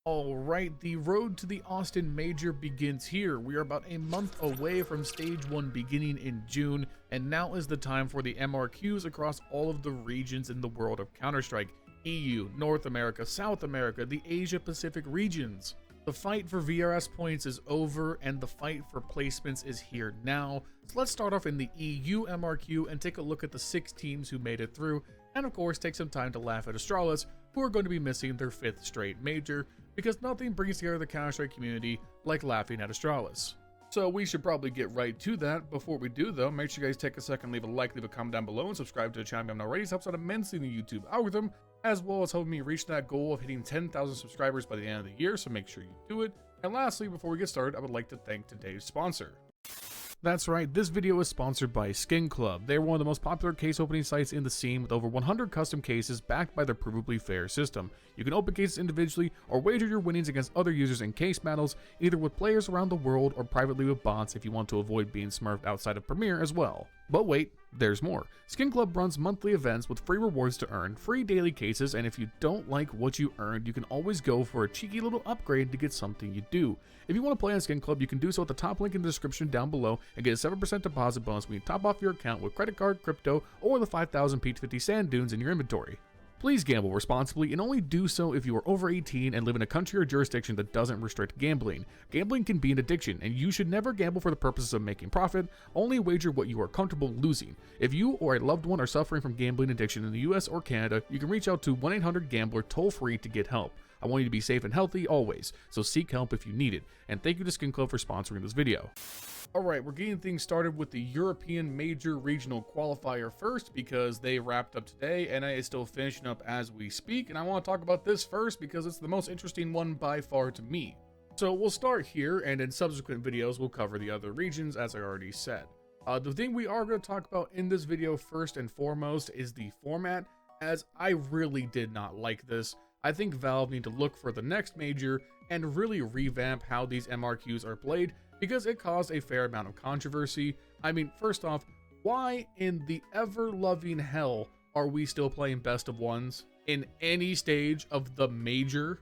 Alright, the road to the Austin Major begins here. We are about a month away from Stage 1 beginning in June, and now is the time for the MRQs across all of the regions in the world of Counter-Strike. EU, North America, South America, the Asia Pacific regions. The fight for VRS points is over, and the fight for placements is here now. So let's start off in the EU MRQ and take a look at the 6 teams who made it through, and of course take some time to laugh at Astralis, who are going to be missing their 5th straight major, because nothing brings together the Counter-Strike community like laughing at Astralis. So we should probably get right to that. Before we do though, make sure you guys take a second, leave a like, leave a comment down below, and subscribe to the channel if you haven't already. This helps out immensely in the YouTube algorithm, as well as helping me reach that goal of hitting 10,000 subscribers by the end of the year, so make sure you do it. And lastly, before we get started, I would like to thank today's sponsor. That's right, this video is sponsored by Skin Club. They're one of the most popular case opening sites in the scene, with over 100 custom cases backed by their provably fair system. You can open cases individually or wager your winnings against other users in case battles, either with players around the world or privately with bots if you want to avoid being smurfed outside of Premiere as well. But wait, there's more. Skin Club runs monthly events with free rewards to earn, free daily cases, and if you don't like what you earned, you can always go for a cheeky little upgrade to get something you do. If you want to play on Skin Club, you can do so at the top link in the description down below and get a 7% deposit bonus when you top off your account with credit card, crypto, or the 5,000 Peach 50 sand dunes in your inventory. Please gamble responsibly, and only do so if you are over 18 and live in a country or jurisdiction that doesn't restrict gambling. Gambling can be an addiction, and you should never gamble for the purposes of making profit. Only wager what you are comfortable losing. If you or a loved one are suffering from gambling addiction in the US or Canada, you can reach out to 1-800-GAMBLER toll-free to get help. I want you to be safe and healthy always, so seek help if you need it. And thank you to Skin Club for sponsoring this video. Alright, we're getting things started with the European Major Regional Qualifier first, because they wrapped up today and it is still finishing up as we speak, and I want to talk about this first because it's the most interesting one by far to me. So we'll start here, and in subsequent videos we'll cover the other regions as I already said. The thing we are going to talk about in this video first and foremost is the format, as I really did not like this. I think Valve need to look for the next major and really revamp how these MRQs are played, because it caused a fair amount of controversy. I mean, first off, why in the ever-loving hell are we still playing best of ones in any stage of the major?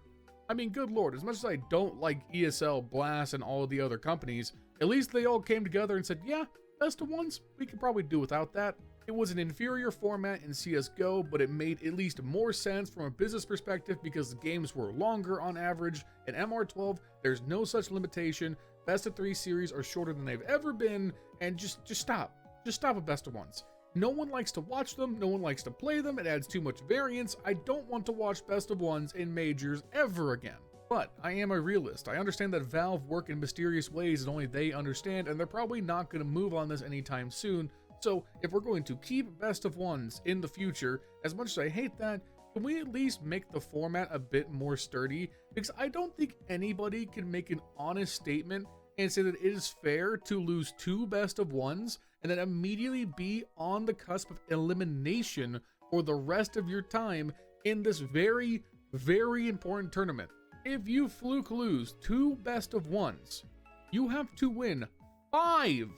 I mean, good lord, as much as I don't like ESL, Blast, and all of the other companies, at least they all came together and said, yeah, best of ones, we could probably do without that. It was an inferior format in CSGO, but it made at least more sense from a business perspective because the games were longer on average. In MR12, there's no such limitation. Best of 3 series are shorter than they've ever been, and just stop. Just stop at best of ones. No one likes to watch them, no one likes to play them, it adds too much variance. I don't want to watch best of ones in majors ever again. But I am a realist. I understand that Valve work in mysterious ways that only they understand, and they're probably not going to move on this anytime soon. So if we're going to keep best of ones in the future, as much as I hate that, can we at least make the format a bit more sturdy? Because I don't think anybody can make an honest statement and say that it is fair to lose 2 best of ones and then immediately be on the cusp of elimination for the rest of your time in this very, very important tournament. If you fluke lose 2 best of ones, you have to win 5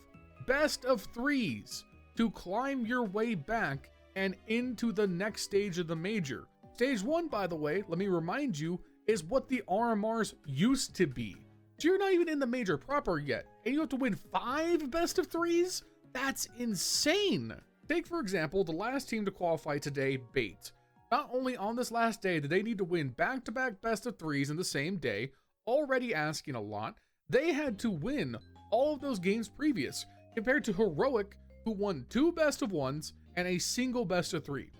best of 3s to climb your way back and into the next stage of the major. Stage 1, by the way, let me remind you, is what the RMRs used to be. So you're not even in the major proper yet, and you have to win 5 best of 3s? That's insane! Take, for example, the last team to qualify today, Bait. Not only on this last day did they need to win back-to-back best of 3s in the same day, already asking a lot, they had to win all of those games previous, compared to Heroic, who won 2 best of 1s and a single best of 3.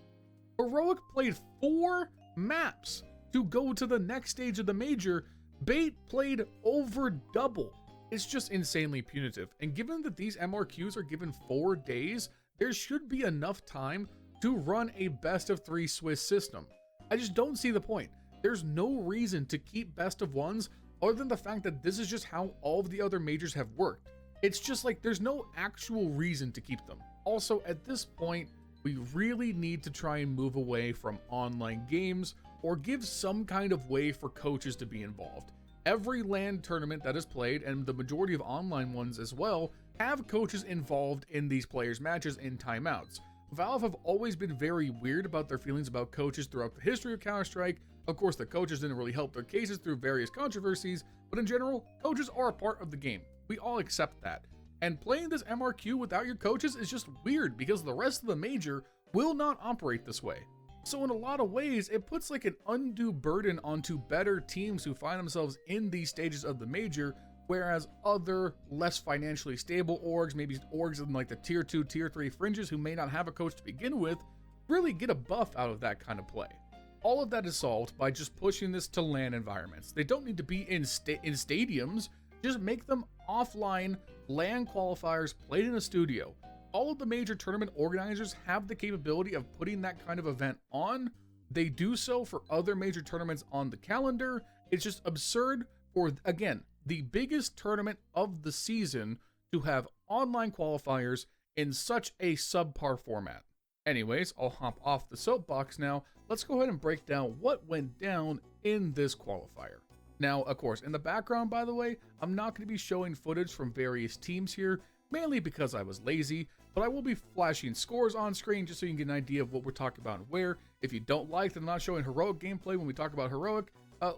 Heroic played 4 maps to go to the next stage of the major. Bait played over double. It's just insanely punitive, and given that these MRQs are given 4 days, there should be enough time to run a best of 3 Swiss system. I just don't see the point. There's no reason to keep best of ones other than the fact that this is just how all of the other majors have worked. It's just like there's no actual reason to keep them. Also, at this point, we really need to try and move away from online games or give some kind of way for coaches to be involved. Every LAN tournament that is played, and the majority of online ones as well, have coaches involved in these players' matches in timeouts. Valve have always been very weird about their feelings about coaches throughout the history of Counter-Strike. Of course, the coaches didn't really help their cases through various controversies, but in general, coaches are a part of the game. We all accept that. And playing this MRQ without your coaches is just weird because the rest of the major will not operate this way. So in a lot of ways, it puts like an undue burden onto better teams who find themselves in these stages of the major, whereas other less financially stable orgs, maybe orgs in like the tier 2, tier 3 fringes who may not have a coach to begin with, really get a buff out of that kind of play. All of that is solved by just pushing this to LAN environments. They don't need to be in stadiums, just make them offline LAN qualifiers played in a studio. All of the major tournament organizers have the capability of putting that kind of event on. They do so for other major tournaments on the calendar. It's just absurd for, again, the biggest tournament of the season to have online qualifiers in such a subpar format. Anyways, I'll hop off the soapbox now. Let's go ahead and break down what went down in this qualifier. Now, of course, in the background, by the way, I'm not going to be showing footage from various teams here, mainly because I was lazy, but I will be flashing scores on screen just so you can get an idea of what we're talking about and where. If you don't like that I'm not showing heroic gameplay when we talk about heroic,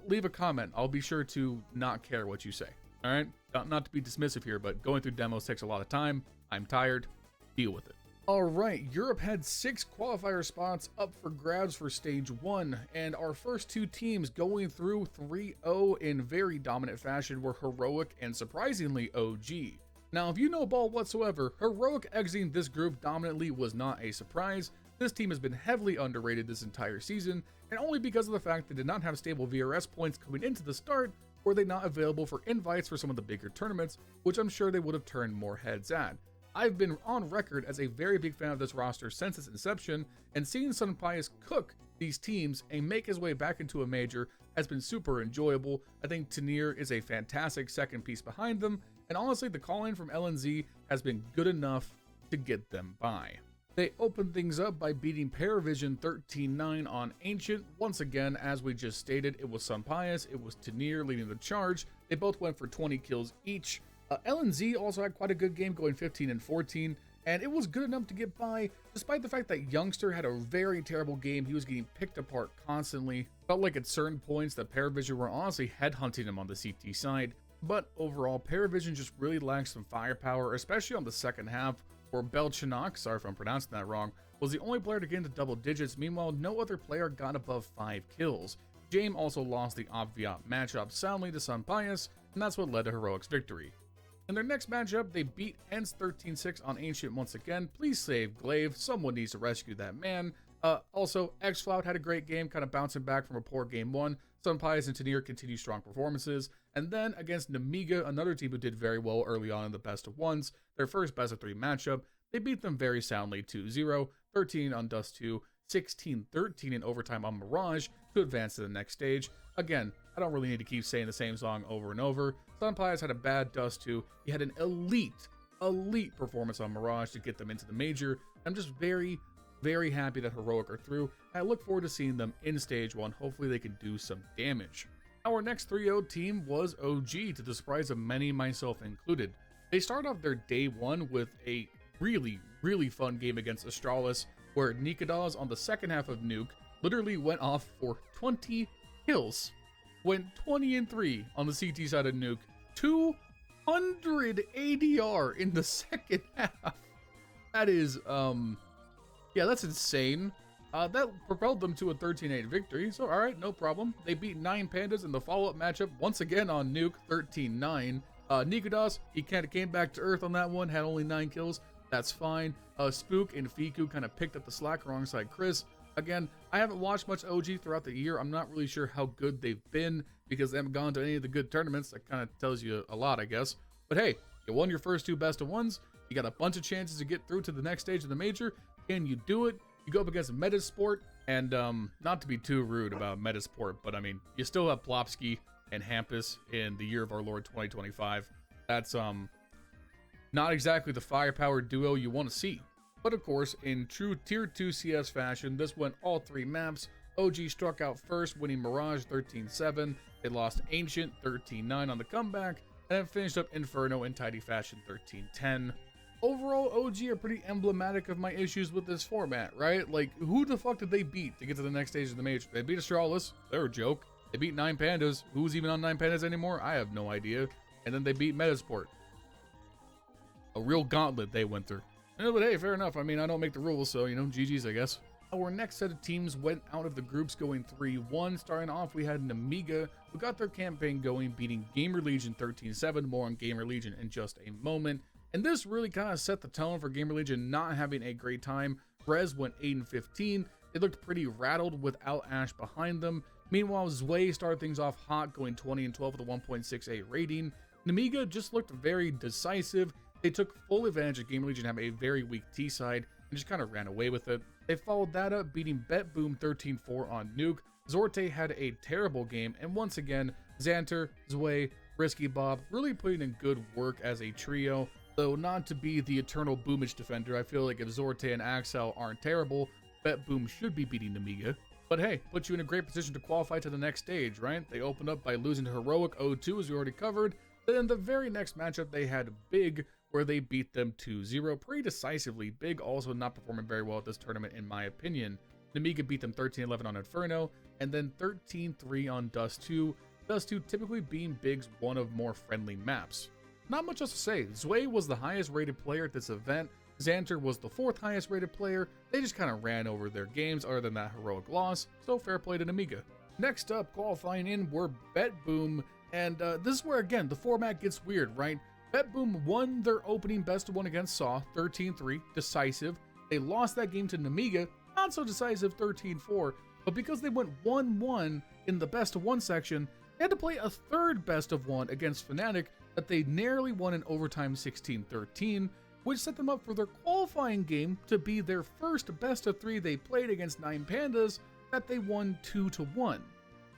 leave a comment. I'll be sure to not care what you say. All right? Not to be dismissive here, but going through demos takes a lot of time. I'm tired. Deal with it. All right, Europe had 6 qualifier spots up for grabs for stage 1, and our first 2 teams going through 3-0 in very dominant fashion were Heroic and surprisingly OG. Now, if you know ball whatsoever, Heroic exiting this group dominantly was not a surprise. This team has been heavily underrated this entire season, and only because of the fact they did not have stable VRS points coming into the start, were they not available for invites for some of the bigger tournaments, which I'm sure they would have turned more heads at. I've been on record as a very big fan of this roster since its inception, and seeing SunPius cook these teams and make his way back into a major has been super enjoyable. I think Tanir is a fantastic second piece behind them, and honestly the call-in from LNZ has been good enough to get them by. They opened things up by beating Paravision 13-9 on Ancient. Once again, as we just stated, it was SunPius, it was Tanir leading the charge. They both went for 20 kills each. LNZ also had quite a good game, going 15-14, and it was good enough to get by, despite the fact that Youngster had a very terrible game. He was getting picked apart constantly. Felt like at certain points that Paravision were honestly headhunting him on the CT side. But overall, Paravision just really lacks some firepower, especially on the second half, where Belchanok, sorry if I'm pronouncing that wrong, was the only player to get into double digits. Meanwhile, no other player got above 5 kills. Jame also lost the Obviat matchup soundly to SunPius, and that's what led to Heroic's victory. In their next matchup, they beat Ents 13-6 on Ancient once again. Please save Glaive. Someone needs to rescue that man. Also, xFlout had a great game, kind of bouncing back from a poor game 1. SunPius and Tanir continue strong performances. And then against Nemiga, another team who did very well early on in the best of ones, their first best of 3 matchup, they beat them very soundly 2-0, 13 on Dust 2, 16-13 in overtime on Mirage to advance to the next stage. Again, I don't really need to keep saying the same song over and over. SunPius had a bad Dust 2. He had an elite performance on Mirage to get them into the major. I'm just very happy that Heroic are through. I look forward to seeing them in stage 1. Hopefully they can do some damage. Our next 3-0 team was OG, to the surprise of many, myself included. They started off their day 1 with a really fun game against Astralis, where Nikadas on the second half of Nuke literally went off for 20 kills. Went 20-3 on the CT side of Nuke. 200 ADR in the second half. That is, yeah, that's insane. That propelled them to a 13-8 victory, so alright, no problem. They beat 9 Pandas in the follow-up matchup, once again on Nuke, 13-9. Nikadas, he kind of came back to earth on that one, had only 9 kills. That's fine. Spook and Fiku kind of picked up the slack alongside Chris. Again, I haven't watched much OG throughout the year. I'm not really sure how good they've been because they haven't gone to any of the good tournaments. That kind of tells you a lot, I guess. But hey, you won your first 2 best of ones. You got a bunch of chances to get through to the next stage of the major. Can you do it? You go up against Metizport, and not to be too rude about Metizport, but I mean, you still have Plopsky and Hampus in the year of our Lord 2025. That's not exactly the firepower duo you want to see. But of course, in true Tier 2 CS fashion, this went all 3 maps. OG struck out first, winning Mirage 13-7. They lost Ancient 13-9 on the comeback, and then finished up Inferno in tidy fashion 13-10. Overall, OG are pretty emblematic of my issues with this format, right? Like, who the fuck did they beat to get to the next stage of the major? They beat Astralis. They're a joke. They beat 9 Pandas. Who's even on 9 Pandas anymore? I have no idea. And then they beat Metizport. A real gauntlet they went through. But hey, fair enough. I mean, I don't make the rules, so, you know, GG's, I guess. Our next set of teams went out of the groups going 3-1. Starting off, we had Nemiga, who got their campaign going, beating Gamer Legion 13-7. More on Gamer Legion in just a moment. And this really kind of set the tone for Gamer Legion not having a great time. Rez went 8-15. They looked pretty rattled without Ash behind them. Meanwhile, Zwei started things off hot, going 20-12 with a 1.68 rating. Nemiga just looked very decisive. They took full advantage of Gamer Legion having a very weak T side and just kind of ran away with it. They followed that up, beating BetBoom 13-4 on Nuke. Zorte had a terrible game, and once again, Xanter, Zwei, Risky Bob really putting in good work as a trio. Though not to be the eternal Boomage defender, I feel like if Zorte and Axel aren't terrible, BetBoom should be beating Nemiga. But hey, puts you in a great position to qualify to the next stage, right? They opened up by losing to Heroic 0-2, as we already covered. Then the very next matchup, they had Big, where they beat them 2-0 pretty decisively. Big also not performing very well at this tournament, in my opinion. Nemiga beat them 13-11 on Inferno, and then 13-3 on Dust 2. Dust 2 typically being Big's one of more friendly maps. Not much else to say. Zwei was the highest rated player at this event. Xanter was the 4th highest rated player. They just kind of ran over their games other than that heroic loss, so fair play to Nemiga. Next up, qualifying in were BetBoom, and this is where, again, the format gets weird, right? BetBoom won their opening best of 1 against SAW, 13-3, decisive. They lost that game to Nemiga, not so decisive, 13-4, but because they went 1-1 in the best of 1 section, they had to play a third best of 1 against Fnatic that they narrowly won in overtime 16-13, which set them up for their qualifying game to be their first best of 3 they played against 9 Pandas that they won 2-1.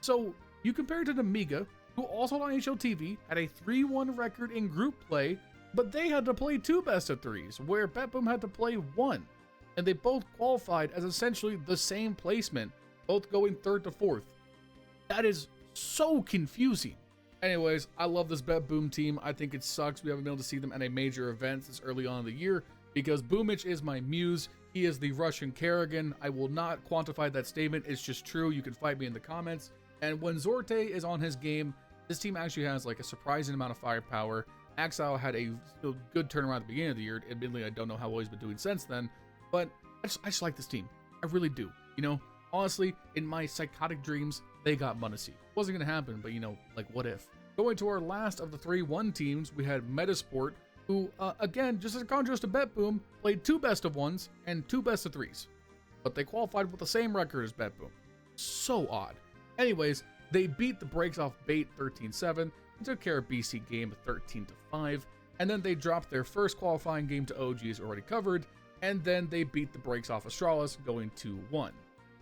So you compare it to Nemiga, who also on HLTV had a 3-1 record in group play, but they had to play 2 best of 3s, where BetBoom had to play 1. And they both qualified as essentially the same placement, both going 3rd to 4th. That is so confusing. Anyways, I love this BetBoom team. I think it sucks we haven't been able to see them at a major event this early on in the year, because Boomich is my muse. He is the Russian Kerrigan. I will not quantify that statement. It's just true. You can fight me in the comments. And when Zorte is on his game, this team actually has like a surprising amount of firepower. Axel had a good turnaround at the beginning of the year. Admittedly, I don't know how well he's been doing since then, but I just like this team. I really do. You know, honestly, in my psychotic dreams, they got Munacy. Wasn't going to happen, but you know, like what if? Going to our last of the 3-1 teams, we had Metizport, who, again, just as a contrast to BetBoom, played 2 best of 1s and 2 best of 3s. But they qualified with the same record as BetBoom. So odd. Anyways, they beat the Breaks off Bait 13-7 and took care of BC game 13-5. And then they dropped their first qualifying game to OG, as already covered. And then they beat the Breaks off Astralis, going 2-1.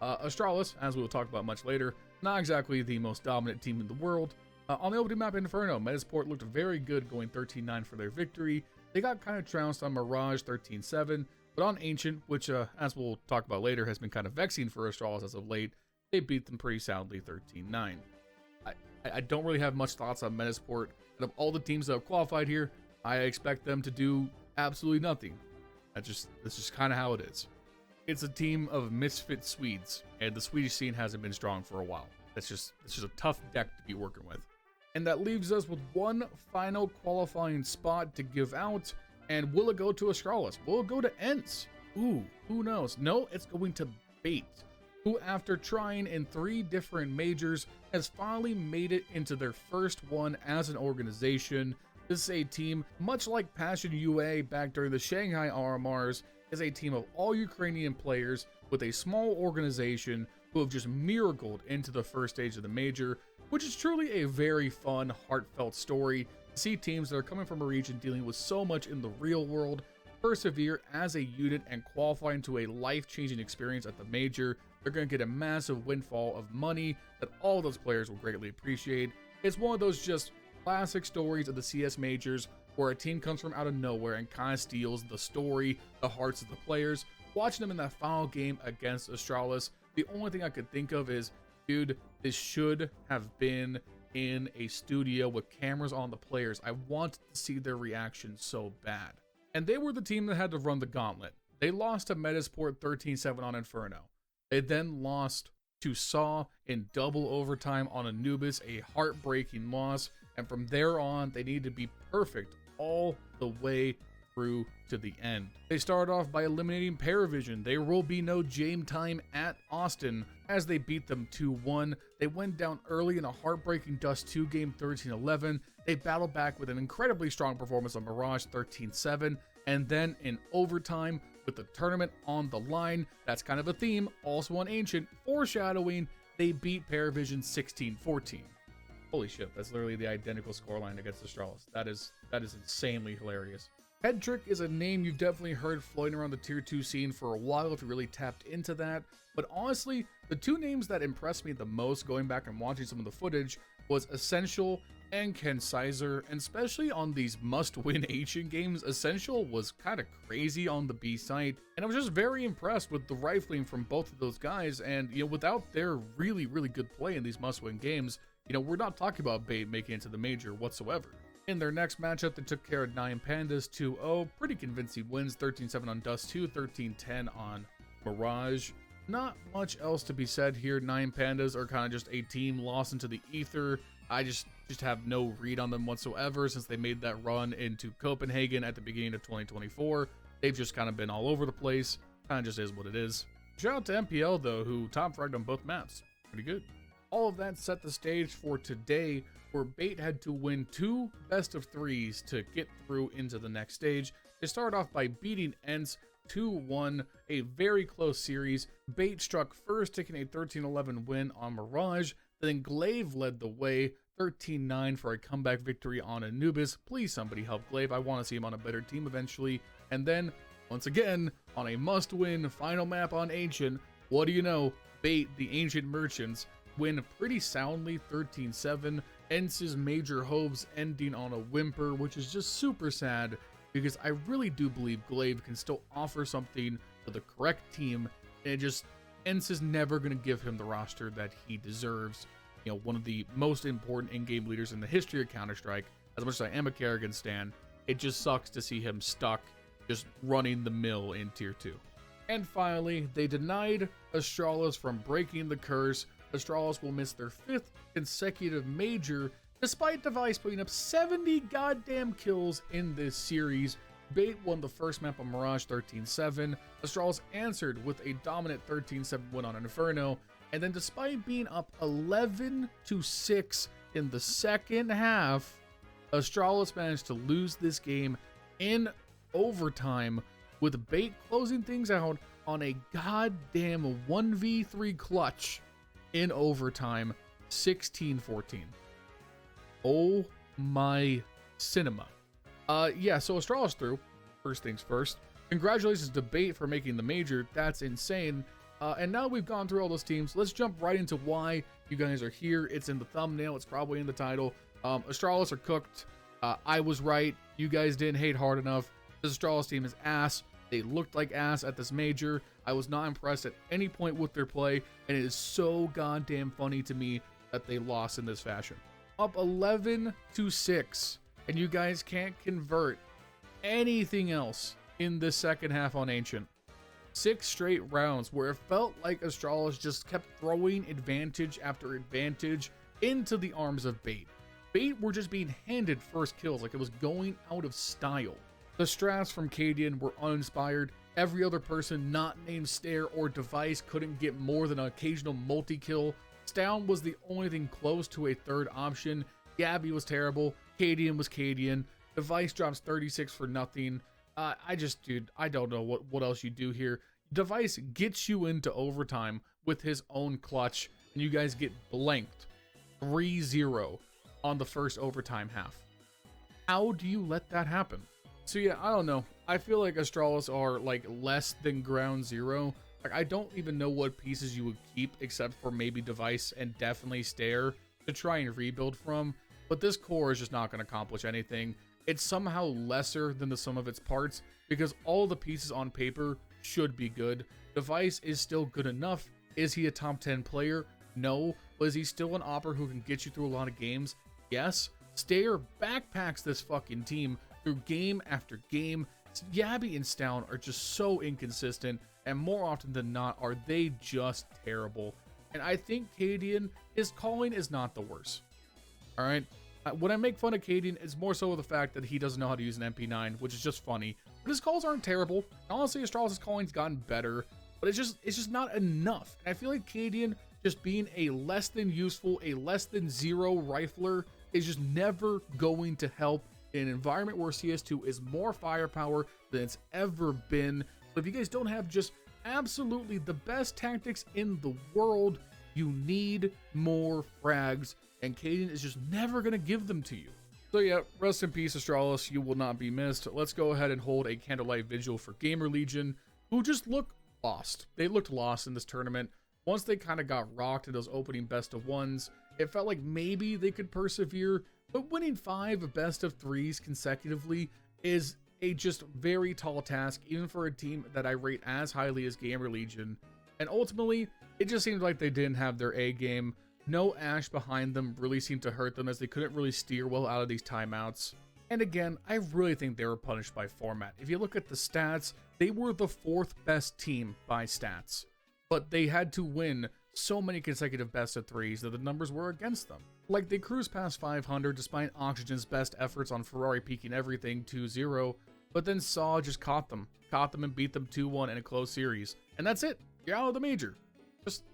Astralis, as we will talk about much later, not exactly the most dominant team in the world. On the opening map Inferno, Metizport looked very good, going 13-9 for their victory. They got kind of trounced on Mirage 13-7, but on Ancient, which, as we'll talk about later, has been kind of vexing for Astralis as of late, they beat them pretty soundly 13-9. I don't really have much thoughts on Metizport. Out of all the teams that have qualified here, I expect them to do absolutely nothing. That's just kind of how it is. It's a team of misfit Swedes, and the Swedish scene hasn't been strong for a while. It's just a tough deck to be working with. And that leaves us with one final qualifying spot to give out. And will it go to Astralis? Will it go to ENCE? Ooh, who knows? No, it's going to Bait, who after trying in 3 different majors has finally made it into their first one as an organization. This is a team, much like Passion UA back during the Shanghai RMRs, is a team of all Ukrainian players with a small organization who have just miracled into the first stage of the major, which is truly a very fun, heartfelt story to see teams that are coming from a region dealing with so much in the real world persevere as a unit and qualify into a life-changing experience at the major. They're going to get a massive windfall of money that all those players will greatly appreciate. It's one of those just classic stories of the CS majors where a team comes from out of nowhere and kind of steals the story, the hearts of the players. Watching them in that final game against Astralis, the only thing I could think of is, dude, this should have been in a studio with cameras on the players. I want to see their reaction so bad. and they were the team that had to run the gauntlet. They lost to Metizport 13-7 on Inferno. They then lost to Saw in double overtime on Anubis, a heartbreaking loss, and from there on, they needed to be perfect all the way through to the end. They started off by eliminating Paravision. There will be no Jame time at Austin as they beat them 2-1. They went down early in a heartbreaking Dust 2 game 13-11. They battled back with an incredibly strong performance on Mirage 13-7, and then in overtime with the tournament on the line, that's kind of a theme, also on Ancient, foreshadowing, they beat Paravision 16-14. Holy shit, that's literally the identical scoreline against Astralis. That is insanely hilarious. Headtrick is a name you've definitely heard floating around the tier 2 scene for a while if you really tapped into that, but honestly, the two names that impressed me the most going back and watching some of the footage was Essential and Ken Sizer, and especially on these must-win Ancient games, Essential was kind of crazy on the B site, and I was just very impressed with the rifling from both of those guys, and without their really, really good play in these must-win games, we're not talking about Bait making it to the major whatsoever. In their next matchup, they took care of 9 Pandas 2-0, pretty convincing wins, 13-7 on Dust 2, 13-10 on Mirage. Not much else to be said here. 9 Pandas are kind of just a team lost into the ether. I just have no read on them whatsoever since they made that run into Copenhagen at the beginning of 2024. They've just kind of been all over the place. Kind of just is what it is. Shout out to MPL though, who top fragged on both maps. Pretty good. All of that set the stage for today, where Bait had to win 2 best of 3s to get through into the next stage. They started off by beating Ents 2-1, a very close series. Bait struck first, taking a 13-11 win on Mirage. Then Glaive led the way, 13-9 for a comeback victory on Anubis. Please somebody help Glaive. I want to see him on a better team eventually. And then, once again, on a must-win final map on Ancient, what do you know? Bait, the Ancient Merchants, win pretty soundly, 13-7. Ents' major hopes ending on a whimper, which is just super sad because I really do believe Glaive can still offer something to the correct team, and Ents is never going to give him the roster that he deserves. One of the most important in-game leaders in the history of Counter-Strike. As much as I am a Kerrigan stan, it just sucks to see him stuck just running the mill in tier 2. And finally, they denied Astralis from breaking the curse. Astralis will miss their 5th consecutive major, despite Device putting up 70 goddamn kills in this series. Bait won the first map on Mirage 13-7. Astralis answered with a dominant 13-7 win on Inferno, and then despite being up 11-6 in the second half, Astralis managed to lose this game in overtime, with Bait closing things out on a goddamn 1v3 clutch in overtime, 16-14. Oh my cinema. Yeah, so Astralis through. First things first. Congratulations to Bait for making the major. That's insane. And now we've gone through all those teams, let's jump right into why you guys are here. It's in the thumbnail. It's probably in the title. Astralis are cooked. I was right. You guys didn't hate hard enough. This Astralis team is ass. They looked like ass at this major. I was not impressed at any point with their play, and it is so goddamn funny to me that they lost in this fashion. Up 11-6, and you guys can't convert anything else in the second half on Ancient. 6 straight rounds where it felt like Astralis just kept throwing advantage after advantage into the arms of Bait. Bait were just being handed first kills like it was going out of style. The strats from Cadian were uninspired. Every other person not named Stare or Device couldn't get more than an occasional multi-kill. Stown was the only thing close to a third option. Gabby was terrible. Cadian was Cadian. Device drops 36 for nothing. Dude, I don't know what else you do here. Device gets you into overtime with his own clutch, and you guys get blanked 3-0 on the first overtime half. How do you let that happen? So yeah, I don't know. I feel like Astralis are like less than ground zero. Like, I don't even know what pieces you would keep except for maybe Device and definitely Stare to try and rebuild from. But this core is just not going to accomplish anything. It's somehow lesser than the sum of its parts because all the pieces on paper should be good. Device is still good enough. Is he a top 10 player? No. But is he still an opper who can get you through a lot of games? Yes. Stare backpacks this fucking team through game after game Yabby and Stound are just so inconsistent, and more often than not, are they just terrible. And I think Cadian, his calling is not the worst. All right. When I make fun of Cadian, it's more so the fact that he doesn't know how to use an MP9, which is just funny. But his calls aren't terrible. Honestly, Astralis' calling's gotten better, but it's just not enough. And I feel like Cadian just being a less than useful, a less than zero rifler is just never going to help in an environment where CS2 is more firepower than it's ever been. So if you guys don't have just absolutely the best tactics in the world, you need more frags, and Cadian is just never going to give them to you. So yeah, rest in peace, Astralis. You will not be missed. Let's go ahead and hold a candlelight vigil for Gamer Legion, who just look lost. They looked lost in this tournament. Once they kind of got rocked in those opening best of ones, it felt like maybe they could persevere, but winning 5 best of 3s consecutively is a just very tall task, even for a team that I rate as highly as Gamer Legion. And ultimately, it just seemed like they didn't have their A game. No Ash behind them really seemed to hurt them, as they couldn't really steer well out of these timeouts. And again, I really think they were punished by format. If you look at the stats, they were the 4th best team by stats, but they had to win so many consecutive best of 3s that the numbers were against them. Like, they cruised past 500 despite Oxygen's best efforts on Ferrari peaking everything 2-0, but then Saw just caught them and beat them 2-1 in a close series. And that's it. You're out of the major.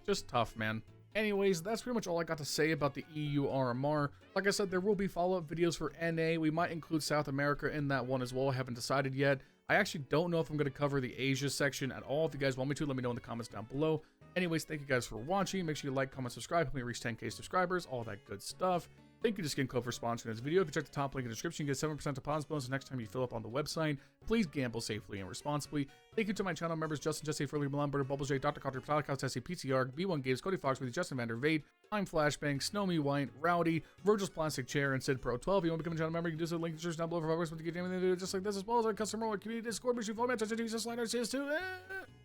Just tough, man. Anyways, that's pretty much all I got to say about the EU RMR. Like I said, there will be follow-up videos for NA. We might include South America in that one as well. I haven't decided yet. I actually don't know if I'm going to cover the Asia section at all. If you guys want me to, let me know in the comments down below. Anyways, thank you guys for watching. Make sure you like, comment, subscribe. Help me reach 10K subscribers. All that good stuff. Thank you to Skin Code for sponsoring this video. If you check the top link in the description, you get 7% deposit bonus the next time you fill up on the website. Please gamble safely and responsibly. Thank you to my channel members, Justin, Jesse, Furley, Milan Berta, Bubblesj, Dr. Cocktor, Patatas Kaftesi, PTR, B1 Games, Cody Foxworthy, Justin Vegt, I'm Flashbang, Snowy White, Rowdy, Vergil'sPlasticChair, and Sid Pro 12. If you want to become a channel member, you can do so. Link in the description down below for others to get anything to do just like this, as well as our custom role community Discord. Make sure you follow me on Twitter, CS2.